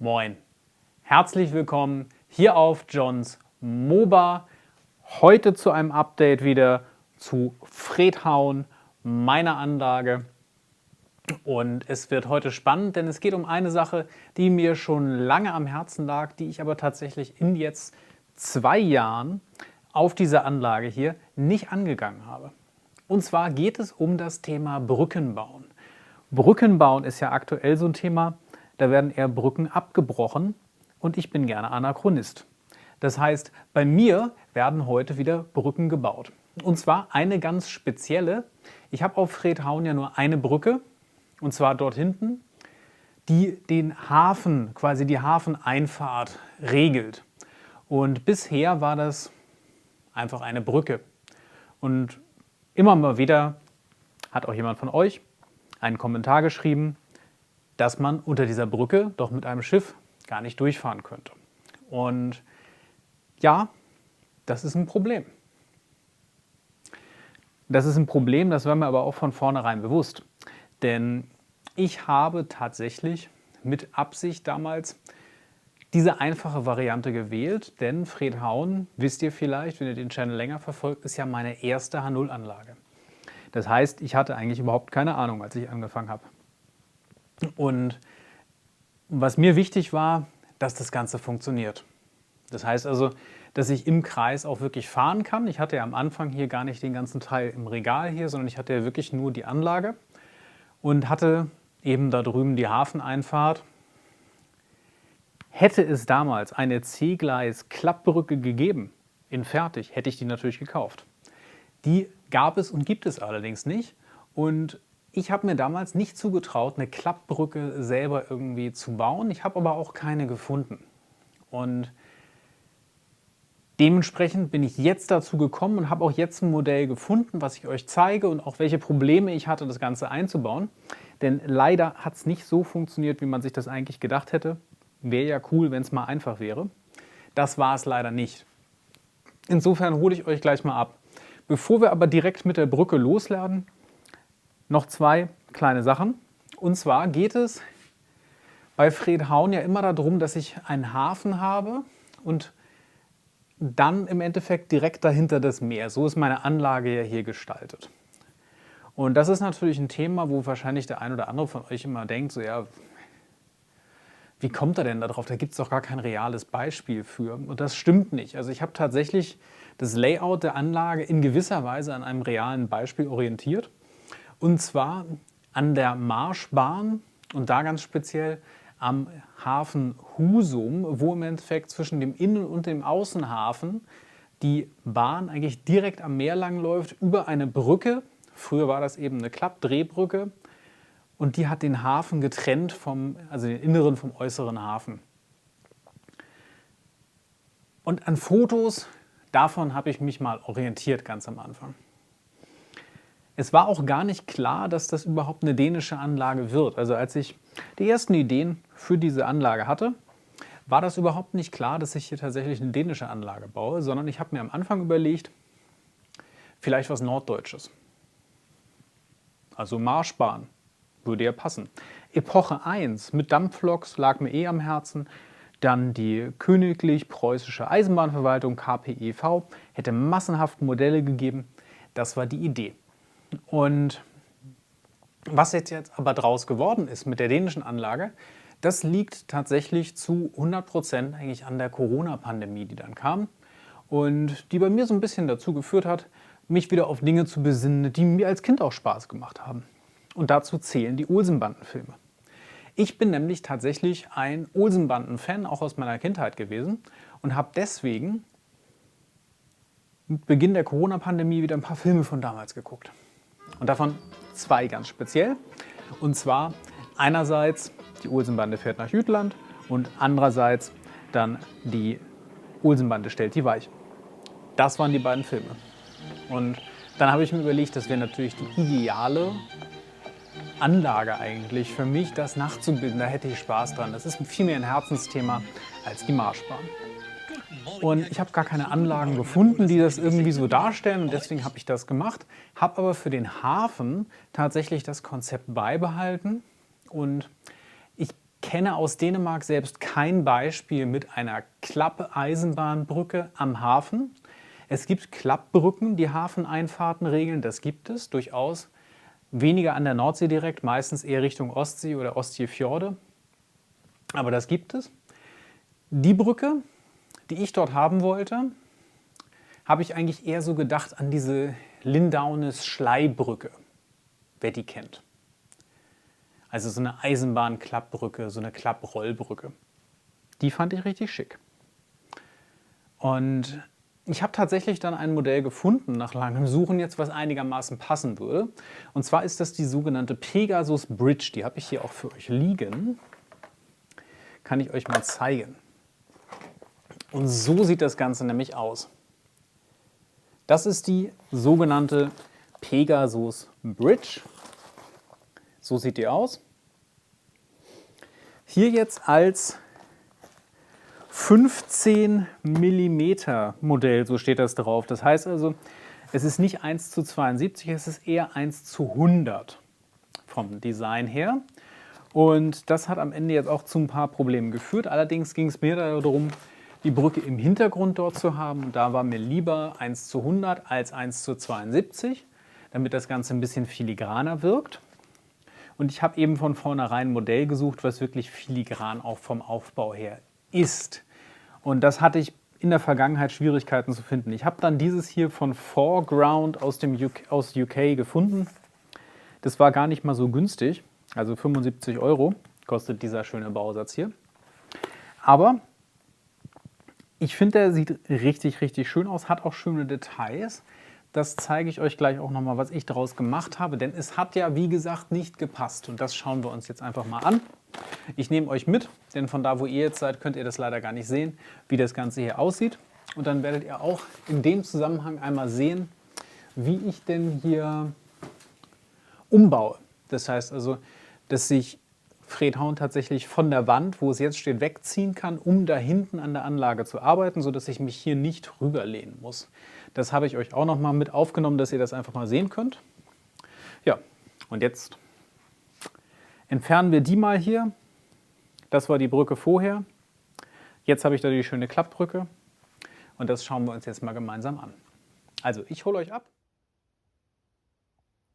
Moin, herzlich willkommen hier auf Johns MOBA. Heute zu einem Update wieder zu Fredhaun, meiner Anlage. Und es wird heute spannend, denn es geht um eine Sache, die mir schon lange am Herzen lag, die ich aber tatsächlich in jetzt 2 Jahren auf dieser Anlage hier nicht angegangen habe. Und zwar geht es um das Thema Brückenbauen. Brückenbauen ist ja aktuell so ein Thema, da werden eher Brücken abgebrochen und ich bin gerne Anachronist. Das heißt, bei mir werden heute wieder Brücken gebaut. Und zwar eine ganz spezielle. Ich habe auf Fredhaun ja nur eine Brücke, und zwar dort hinten, die den Hafen, quasi die Hafeneinfahrt regelt. Und bisher war das einfach eine Brücke. Und immer mal wieder hat auch jemand von euch einen Kommentar geschrieben, dass man unter dieser Brücke doch mit einem Schiff gar nicht durchfahren könnte. Und ja, das ist ein Problem. Das ist ein Problem, das war mir aber auch von vornherein bewusst. Denn ich habe tatsächlich mit Absicht damals diese einfache Variante gewählt, denn Fredhaun, wisst ihr vielleicht, wenn ihr den Channel länger verfolgt, ist ja meine erste H0-Anlage. Das heißt, ich hatte eigentlich überhaupt keine Ahnung, als ich angefangen habe. Und was mir wichtig war, dass das Ganze funktioniert. Das heißt also, dass ich im Kreis auch wirklich fahren kann. Ich hatte ja am Anfang hier gar nicht den ganzen Teil im Regal hier, sondern ich hatte ja wirklich nur die Anlage und hatte eben da drüben die Hafeneinfahrt. Hätte es damals eine C-Gleis-Klappbrücke gegeben, in fertig, hätte ich die natürlich gekauft. Die gab es und gibt es allerdings nicht. Und ich habe mir damals nicht zugetraut, eine Klappbrücke selber irgendwie zu bauen. Ich habe aber auch keine gefunden. Und dementsprechend bin ich jetzt dazu gekommen und habe auch jetzt ein Modell gefunden, was ich euch zeige und auch welche Probleme ich hatte, das Ganze einzubauen. Denn leider hat es nicht so funktioniert, wie man sich das eigentlich gedacht hätte. Wäre ja cool, wenn es mal einfach wäre. Das war es leider nicht. Insofern hole ich euch gleich mal ab. Bevor wir aber direkt mit der Brücke losladen, noch 2 kleine Sachen. Und zwar geht es bei Fredhaun ja immer darum, dass ich einen Hafen habe und dann im Endeffekt direkt dahinter das Meer. So ist meine Anlage ja hier gestaltet. Und das ist natürlich ein Thema, wo wahrscheinlich der ein oder andere von euch immer denkt, so ja, wie kommt er denn da drauf? Da gibt es doch gar kein reales Beispiel für. Und das stimmt nicht. Also ich habe tatsächlich das Layout der Anlage in gewisser Weise an einem realen Beispiel orientiert. Und zwar an der Marschbahn und da ganz speziell am Hafen Husum, wo im Endeffekt zwischen dem Innen- und dem Außenhafen die Bahn eigentlich direkt am Meer lang läuft, über eine Brücke. Früher war das eben eine Klappdrehbrücke. Und die hat den Hafen getrennt also den inneren vom äußeren Hafen. Und an Fotos davon habe ich mich mal orientiert ganz am Anfang. Es war auch gar nicht klar, dass das überhaupt eine dänische Anlage wird. Also als ich die ersten Ideen für diese Anlage hatte, war das überhaupt nicht klar, dass ich hier tatsächlich eine dänische Anlage baue, sondern ich habe mir am Anfang überlegt, vielleicht was Norddeutsches. Also Marschbahn würde ja passen. Epoche 1 mit Dampfloks lag mir am Herzen. Dann die Königlich Preußische Eisenbahnverwaltung, KPEV, hätte massenhaft Modelle gegeben. Das war die Idee. Und was jetzt aber draus geworden ist mit der dänischen Anlage, das liegt tatsächlich zu 100% eigentlich an der Corona-Pandemie, die dann kam und die bei mir so ein bisschen dazu geführt hat, mich wieder auf Dinge zu besinnen, die mir als Kind auch Spaß gemacht haben. Und dazu zählen die Olsenbanden-Filme. Ich bin nämlich tatsächlich ein Olsenbanden-Fan, auch aus meiner Kindheit gewesen und habe deswegen mit Beginn der Corona-Pandemie wieder ein paar Filme von damals geguckt. Und davon 2 ganz speziell. Und zwar einerseits die Olsenbande fährt nach Jütland und andererseits dann die Olsenbande stellt die Weiche. Das waren die beiden Filme. Und dann habe ich mir überlegt, das wäre natürlich die ideale Anlage eigentlich für mich, das nachzubilden. Da hätte ich Spaß dran. Das ist viel mehr ein Herzensthema als die Marschbahn. Und ich habe gar keine Anlagen gefunden, die das irgendwie so darstellen und deswegen habe ich das gemacht, habe aber für den Hafen tatsächlich das Konzept beibehalten und ich kenne aus Dänemark selbst kein Beispiel mit einer Klappeisenbahnbrücke am Hafen. Es gibt Klappbrücken, die Hafeneinfahrten regeln, das gibt es durchaus. Weniger an der Nordsee direkt, meistens eher Richtung Ostsee oder Ostseefjorde. Aber das gibt es. Die Brücke, die ich dort haben wollte, habe ich eigentlich eher so gedacht an diese Lindaunes-Schlei-Brücke, wer die kennt. Also so eine Eisenbahnklappbrücke, so eine Klapprollbrücke. Die fand ich richtig schick. Und ich habe tatsächlich dann ein Modell gefunden nach langem Suchen jetzt, was einigermaßen passen würde. Und zwar ist das die sogenannte Pegasus Bridge. Die habe ich hier auch für euch liegen. Kann ich euch mal zeigen. Und so sieht das Ganze nämlich aus. Das ist die sogenannte Pegasus Bridge. So sieht die aus. Hier jetzt als 15 mm Modell, so steht das drauf. Das heißt also, es ist nicht 1:72, es ist eher 1:100 vom Design her. Und das hat am Ende jetzt auch zu ein paar Problemen geführt. Allerdings ging es mir darum, die Brücke im Hintergrund dort zu haben. Und da war mir lieber 1:100 als 1:72, damit das Ganze ein bisschen filigraner wirkt. Und ich habe eben von vornherein ein Modell gesucht, was wirklich filigran auch vom Aufbau her ist. Und das hatte ich in der Vergangenheit Schwierigkeiten zu finden. Ich habe dann dieses hier von Foreground aus UK gefunden. Das war gar nicht mal so günstig, also 75 € kostet dieser schöne Bausatz hier. Aber ich finde, der sieht richtig, richtig schön aus, hat auch schöne Details. Das zeige ich euch gleich auch nochmal, was ich daraus gemacht habe, denn es hat ja, wie gesagt, nicht gepasst. Und das schauen wir uns jetzt einfach mal an. Ich nehme euch mit, denn von da, wo ihr jetzt seid, könnt ihr das leider gar nicht sehen, wie das Ganze hier aussieht. Und dann werdet ihr auch in dem Zusammenhang einmal sehen, wie ich denn hier umbaue. Das heißt also, dass sich Fredhaun tatsächlich von der Wand, wo es jetzt steht, wegziehen kann, um da hinten an der Anlage zu arbeiten, sodass ich mich hier nicht rüberlehnen muss. Das habe ich euch auch noch mal mit aufgenommen, dass ihr das einfach mal sehen könnt. Ja, und jetzt entfernen wir die mal hier. Das war die Brücke vorher. Jetzt habe ich da die schöne Klappbrücke. Und das schauen wir uns jetzt mal gemeinsam an. Also, ich hole euch ab.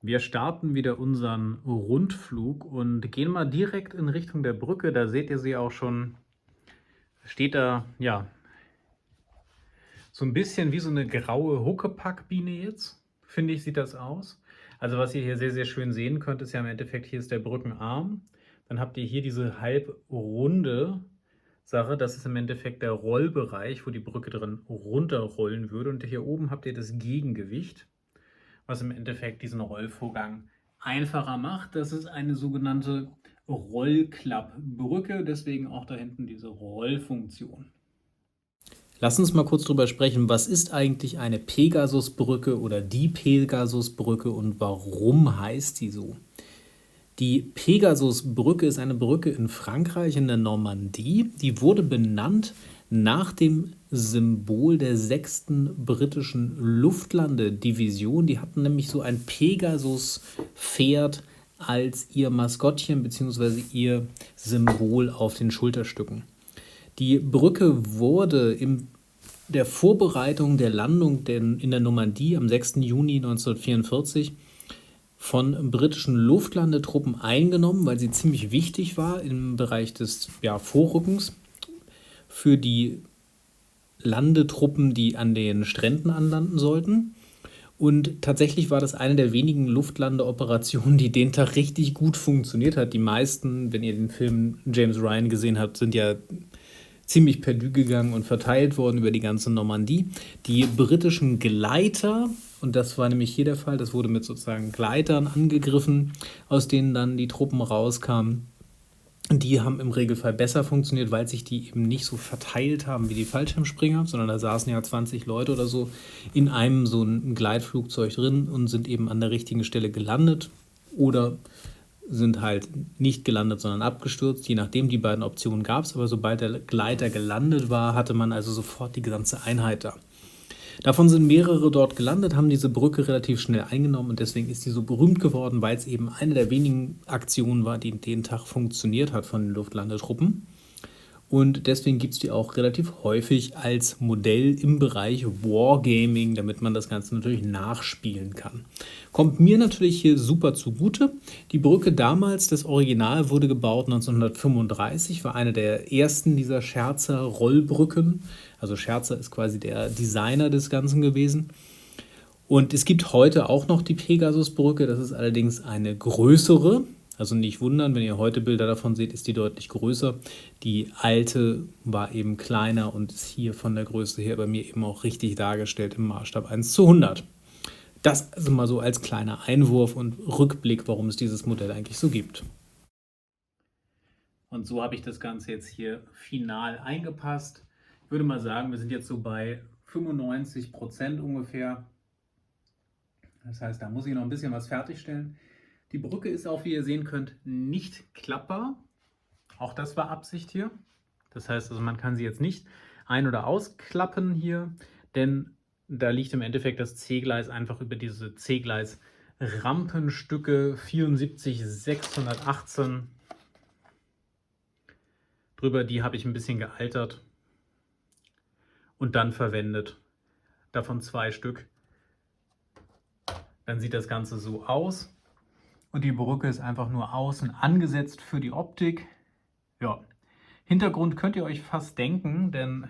Wir starten wieder unseren Rundflug und gehen mal direkt in Richtung der Brücke. Da seht ihr sie auch schon. Steht da, ja, so ein bisschen wie so eine graue Huckepackbiene jetzt, finde ich, sieht das aus. Also was ihr hier sehr, sehr schön sehen könnt, ist ja im Endeffekt, hier ist der Brückenarm. Dann habt ihr hier diese halbrunde Sache. Das ist im Endeffekt der Rollbereich, wo die Brücke drin runterrollen würde. Und hier oben habt ihr das Gegengewicht, was im Endeffekt diesen Rollvorgang einfacher macht. Das ist eine sogenannte Rollklappbrücke, deswegen auch da hinten diese Rollfunktion. Lass uns mal kurz drüber sprechen, was ist eigentlich eine Pegasusbrücke oder die Pegasusbrücke und warum heißt die so? Die Pegasusbrücke ist eine Brücke in Frankreich in der Normandie. Die wurde benannt nach dem Symbol der 6. britischen Luftlandedivision. Die hatten nämlich so ein Pegasus-Pferd als ihr Maskottchen bzw. ihr Symbol auf den Schulterstücken. Die Brücke wurde in der Vorbereitung der Landung in der Normandie am 6. Juni 1944 von britischen Luftlandetruppen eingenommen, weil sie ziemlich wichtig war im Bereich des Vorrückens für die Landetruppen, die an den Stränden anlanden sollten. Und tatsächlich war das eine der wenigen Luftlandeoperationen, die den Tag richtig gut funktioniert hat. Die meisten, wenn ihr den Film James Ryan gesehen habt, sind ja ziemlich perdu gegangen und verteilt worden über die ganze Normandie. Die britischen Gleiter, und das war nämlich hier der Fall, das wurde mit sozusagen Gleitern angegriffen, aus denen dann die Truppen rauskamen. Die haben im Regelfall besser funktioniert, weil sich die eben nicht so verteilt haben wie die Fallschirmspringer, sondern da saßen ja 20 Leute oder so in einem so ein Gleitflugzeug drin und sind eben an der richtigen Stelle gelandet oder sind halt nicht gelandet, sondern abgestürzt. Je nachdem, die beiden Optionen gab es, aber sobald der Gleiter gelandet war, hatte man also sofort die ganze Einheit da. Davon sind mehrere dort gelandet, haben diese Brücke relativ schnell eingenommen und deswegen ist sie so berühmt geworden, weil es eben eine der wenigen Aktionen war, die den Tag funktioniert hat von den Luftlandetruppen. Und deswegen gibt es die auch relativ häufig als Modell im Bereich Wargaming, damit man das Ganze natürlich nachspielen kann. Kommt mir natürlich hier super zugute. Die Brücke damals, das Original, wurde gebaut 1935, war eine der ersten dieser Scherzer-Rollbrücken. Also Scherzer ist quasi der Designer des Ganzen gewesen. Und es gibt heute auch noch die Pegasusbrücke, das ist allerdings eine größere. Also nicht wundern, wenn ihr heute Bilder davon seht, ist die deutlich größer. Die alte war eben kleiner und ist hier von der Größe her bei mir eben auch richtig dargestellt im Maßstab 1:100. Das also mal so als kleiner Einwurf und Rückblick, warum es dieses Modell eigentlich so gibt. Und so habe ich das Ganze jetzt hier final eingepasst. Ich würde mal sagen, wir sind jetzt so bei 95% ungefähr. Das heißt, da muss ich noch ein bisschen was fertigstellen. Die Brücke ist auch, wie ihr sehen könnt, nicht klappbar. Auch das war Absicht hier. Das heißt also, man kann sie jetzt nicht ein- oder ausklappen hier, denn da liegt im Endeffekt das C-Gleis einfach über diese C-Gleis-Rampenstücke 74 618 drüber. Die habe ich ein bisschen gealtert und dann verwendet. Davon 2 Stück. Dann sieht das Ganze so aus. Und die Brücke ist einfach nur außen angesetzt für die Optik. Ja, Hintergrund könnt ihr euch fast denken, denn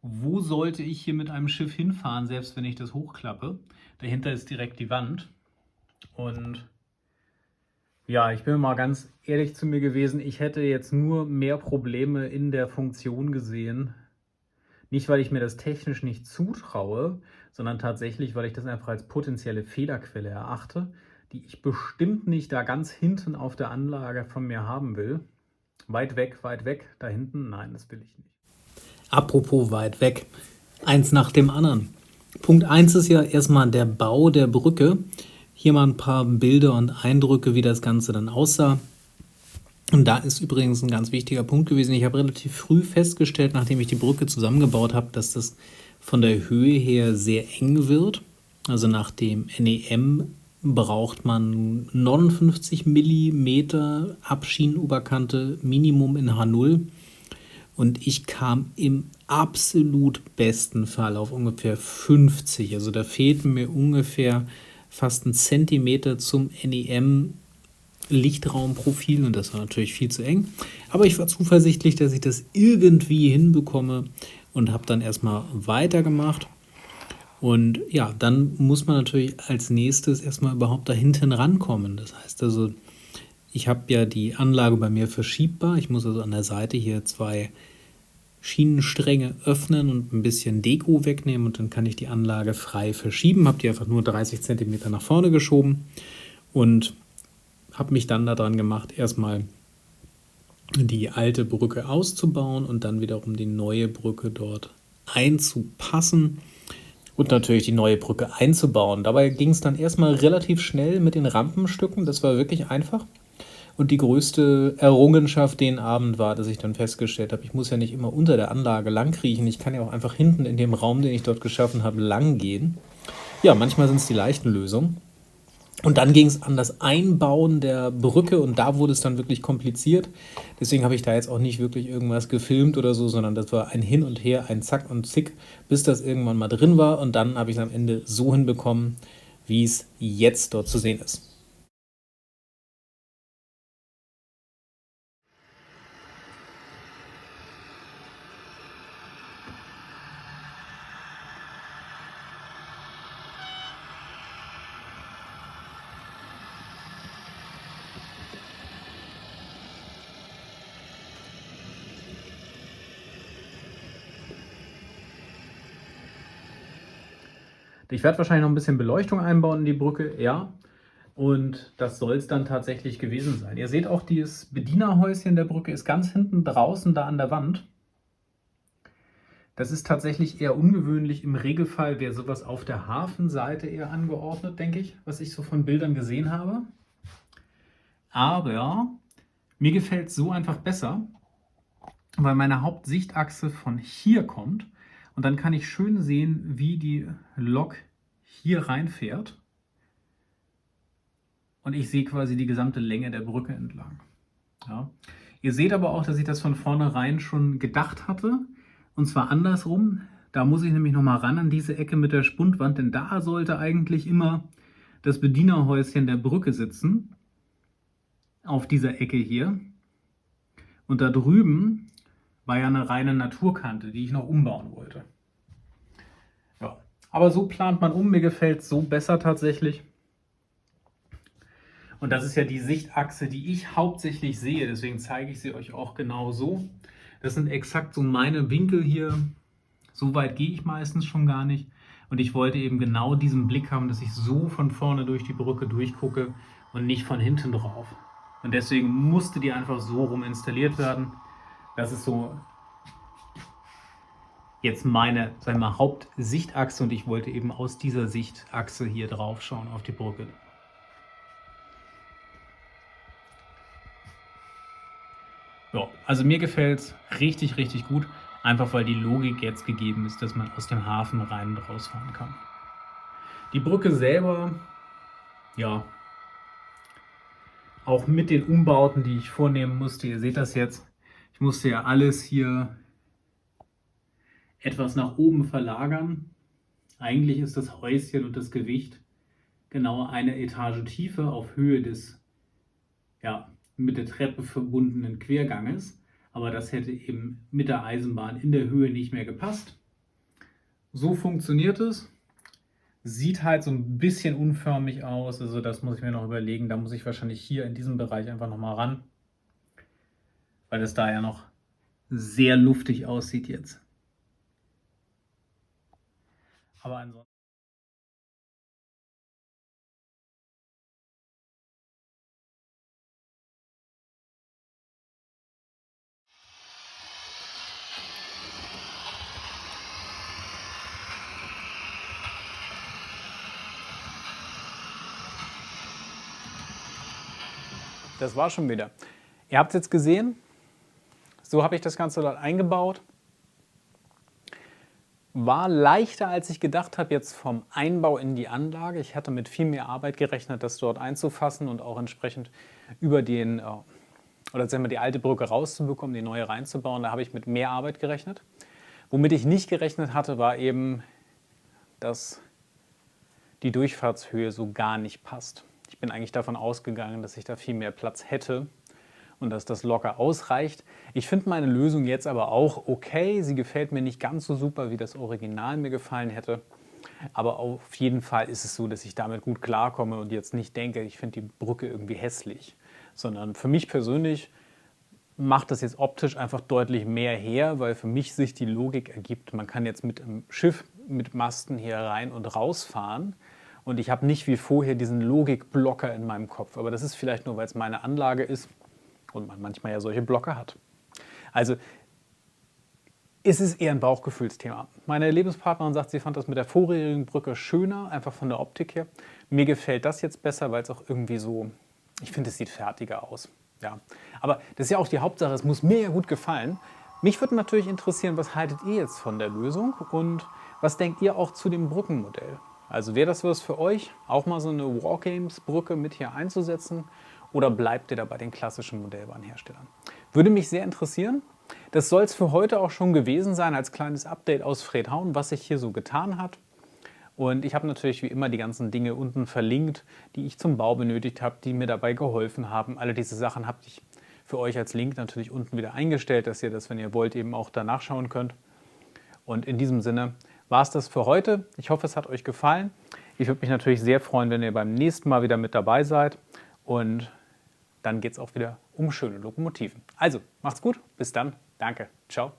wo sollte ich hier mit einem Schiff hinfahren, selbst wenn ich das hochklappe? Dahinter ist direkt die Wand. Und ja, ich bin mal ganz ehrlich zu mir gewesen, ich hätte jetzt nur mehr Probleme in der Funktion gesehen. Nicht, weil ich mir das technisch nicht zutraue, sondern tatsächlich, weil ich das einfach als potenzielle Fehlerquelle erachte, die ich bestimmt nicht da ganz hinten auf der Anlage von mir haben will. Weit weg, da hinten, nein, das will ich nicht. Apropos weit weg, eins nach dem anderen. Punkt 1 ist ja erstmal der Bau der Brücke. Hier mal ein paar Bilder und Eindrücke, wie das Ganze dann aussah. Und da ist übrigens ein ganz wichtiger Punkt gewesen. Ich habe relativ früh festgestellt, nachdem ich die Brücke zusammengebaut habe, dass das von der Höhe her sehr eng wird. Also nach dem NEM braucht man 59 mm Abschienenoberkante Minimum in H0. Und ich kam im absolut besten Fall auf ungefähr 50. Also da fehlten mir ungefähr fast ein Zentimeter zum NEM Lichtraumprofil und das war natürlich viel zu eng. Aber ich war zuversichtlich, dass ich das irgendwie hinbekomme und habe dann erstmal weitergemacht. Und ja, dann muss man natürlich als nächstes erstmal überhaupt da hinten rankommen. Das heißt also, ich habe ja die Anlage bei mir verschiebbar. Ich muss also an der Seite hier 2 Schienenstränge öffnen und ein bisschen Deko wegnehmen und dann kann ich die Anlage frei verschieben. Habe die einfach nur 30 cm nach vorne geschoben und habe mich dann daran gemacht, erstmal die alte Brücke auszubauen und dann wiederum die neue Brücke dort einzupassen und natürlich die neue Brücke einzubauen. Dabei ging es dann erstmal relativ schnell mit den Rampenstücken. Das war wirklich einfach. Und die größte Errungenschaft den Abend war, dass ich dann festgestellt habe, ich muss ja nicht immer unter der Anlage lang kriechen. Ich kann ja auch einfach hinten in dem Raum, den ich dort geschaffen habe, lang gehen. Ja, manchmal sind es die leichten Lösungen. Und dann ging es an das Einbauen der Brücke und da wurde es dann wirklich kompliziert. Deswegen habe ich da jetzt auch nicht wirklich irgendwas gefilmt oder so, sondern das war ein Hin und Her, ein Zack und Zick, bis das irgendwann mal drin war. Und dann habe ich es am Ende so hinbekommen, wie es jetzt dort zu sehen ist. Ich werde wahrscheinlich noch ein bisschen Beleuchtung einbauen in die Brücke, ja. Und das soll es dann tatsächlich gewesen sein. Ihr seht auch, dieses Bedienerhäuschen der Brücke ist ganz hinten draußen da an der Wand. Das ist tatsächlich eher ungewöhnlich. Im Regelfall wäre sowas auf der Hafenseite eher angeordnet, denke ich, was ich so von Bildern gesehen habe. Aber mir gefällt es so einfach besser, weil meine Hauptsichtachse von hier kommt Und dann kann ich schön sehen, wie die Lok hier reinfährt. Und ich sehe quasi die gesamte Länge der Brücke entlang. Ja. Ihr seht aber auch, dass ich das von vornherein schon gedacht hatte. Und zwar andersrum. Da muss ich nämlich nochmal ran an diese Ecke mit der Spundwand, denn da sollte eigentlich immer das Bedienerhäuschen der Brücke sitzen. Auf dieser Ecke hier. Und da drüben war ja eine reine Naturkante, die ich noch umbauen wollte. Ja. Aber so plant man um. Mir gefällt es so besser tatsächlich. Und das ist ja die Sichtachse, die ich hauptsächlich sehe. Deswegen zeige ich sie euch auch genau so. Das sind exakt so meine Winkel hier. So weit gehe ich meistens schon gar nicht. Und ich wollte eben genau diesen Blick haben, dass ich so von vorne durch die Brücke durchgucke und nicht von hinten drauf. Und deswegen musste die einfach so rum installiert werden. Das ist so jetzt meine, sagen wir mal, Hauptsichtachse. Und ich wollte eben aus dieser Sichtachse hier drauf schauen auf die Brücke. Ja, also mir gefällt es richtig, richtig gut, einfach weil die Logik jetzt gegeben ist, dass man aus dem Hafen rein und rausfahren kann. Die Brücke selber, ja, auch mit den Umbauten, die ich vornehmen musste, ihr seht das jetzt, ich musste ja alles hier etwas nach oben verlagern. Eigentlich ist das Häuschen und das Gewicht genau eine Etage tiefer auf Höhe des, ja, mit der Treppe verbundenen Querganges, aber das hätte eben mit der Eisenbahn in der Höhe nicht mehr gepasst. So funktioniert es. Sieht halt so ein bisschen unförmig aus, also das muss ich mir noch überlegen. Da muss ich wahrscheinlich hier in diesem Bereich einfach nochmal ran, weil es da ja noch sehr luftig aussieht jetzt. Aber ansonsten. Das war schon wieder. Ihr habt es jetzt gesehen, so habe ich das Ganze dort eingebaut. War leichter, als ich gedacht habe, jetzt vom Einbau in die Anlage. Ich hatte mit viel mehr Arbeit gerechnet, das dort einzufassen und auch entsprechend über den, oder sagen wir, die alte Brücke rauszubekommen, die neue reinzubauen. Da habe ich mit mehr Arbeit gerechnet. Womit ich nicht gerechnet hatte, war eben, dass die Durchfahrtshöhe so gar nicht passt. Ich bin eigentlich davon ausgegangen, dass ich da viel mehr Platz hätte und dass das locker ausreicht. Ich finde meine Lösung jetzt aber auch okay. Sie gefällt mir nicht ganz so super, wie das Original mir gefallen hätte. Aber auf jeden Fall ist es so, dass ich damit gut klarkomme und jetzt nicht denke, ich finde die Brücke irgendwie hässlich. Sondern für mich persönlich macht das jetzt optisch einfach deutlich mehr her, weil für mich sich die Logik ergibt, man kann jetzt mit einem Schiff mit Masten hier rein und rausfahren. Und ich habe nicht wie vorher diesen Logikblocker in meinem Kopf. Aber das ist vielleicht nur, weil es meine Anlage ist und man manchmal ja solche Blocker hat. Also es ist eher ein Bauchgefühlsthema. Meine Lebenspartnerin sagt, sie fand das mit der vorherigen Brücke schöner, einfach von der Optik her. Mir gefällt das jetzt besser, weil es auch irgendwie so, ich finde, es sieht fertiger aus. Ja. Aber das ist ja auch die Hauptsache, es muss mir ja gut gefallen. Mich würde natürlich interessieren, was haltet ihr jetzt von der Lösung und was denkt ihr auch zu dem Brückenmodell? Also wäre das was für euch, auch mal so eine Wargames-Brücke mit hier einzusetzen oder bleibt ihr da bei den klassischen Modellbahnherstellern? Würde mich sehr interessieren. Das soll es für heute auch schon gewesen sein als kleines Update aus Fredhaun, was sich hier so getan hat. Und ich habe natürlich wie immer die ganzen Dinge unten verlinkt, die ich zum Bau benötigt habe, die mir dabei geholfen haben. Alle diese Sachen habe ich für euch als Link natürlich unten wieder eingestellt, dass ihr das, wenn ihr wollt, eben auch da nachschauen könnt. Und in diesem Sinne war es das für heute. Ich hoffe, es hat euch gefallen. Ich würde mich natürlich sehr freuen, wenn ihr beim nächsten Mal wieder mit dabei seid. Und dann geht es auch wieder um schöne Lokomotiven. Also, macht's gut. Bis dann. Danke. Ciao.